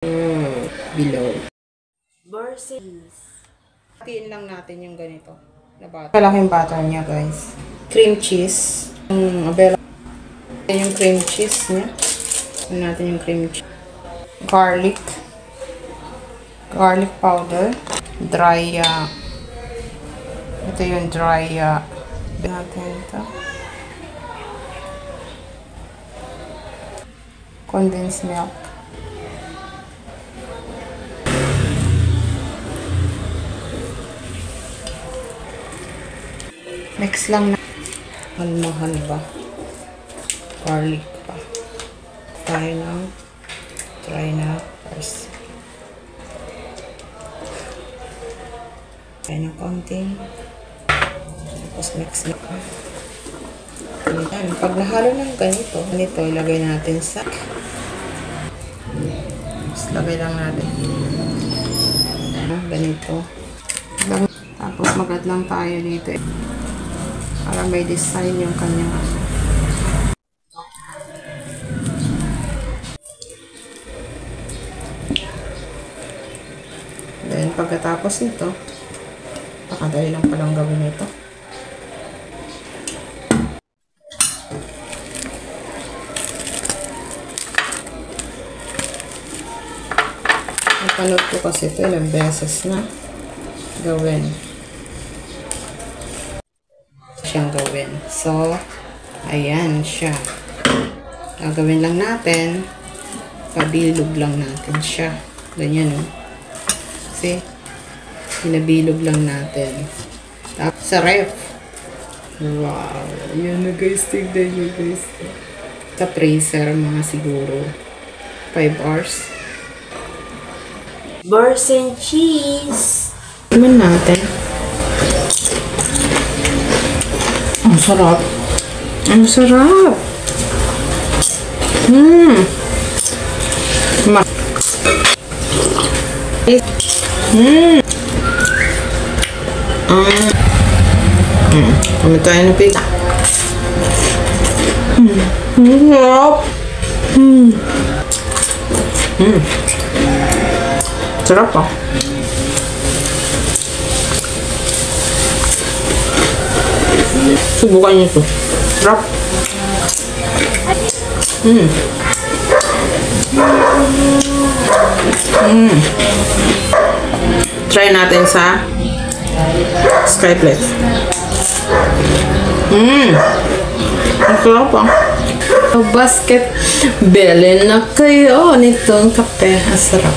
Below. Versus. Hatiin lang natin yung ganito. Kalaking butter niya, guys. Cream cheese. Yung cream cheese niya. Natin yung cream cheese. Garlic. Garlic powder. Dry, ito yung dry, natin ito. Condensed milk. Mix lang na. Mahal ba? Garlic pa. Tayo lang. Try na first. Tayo ng konting. Tapos mix na. Ayan. Pag nahalo ng ganito, ilagay natin sa tapos lagay lang natin. Ganito. Tapos mag-add lang tayo dito. Para may design yung kanyang then pagkatapos nito, pakadali lang palang gawin ito. Napanood ko kasi ito ilang beses na gawin. Siyang gawin. So, ayan siya. Gagawin lang natin. Pabilog lang natin siya. Ganyan, no? See? Pinabilog lang natin. Tapos, sa ref. Wow. Ayan na, guys. Tignan nyo, guys. Sa freezer, mga siguro 5 hours. Burrs and cheese. Naman natin. Ang sarap. Ang sarap. Kami tayo na pizza. Sarap. Sarap pa. Subukan nyo ito. Sarap. Try natin sa Skypless. Ang sarap ah. Basket. Bili na kayo nitong kape. Ang sarap.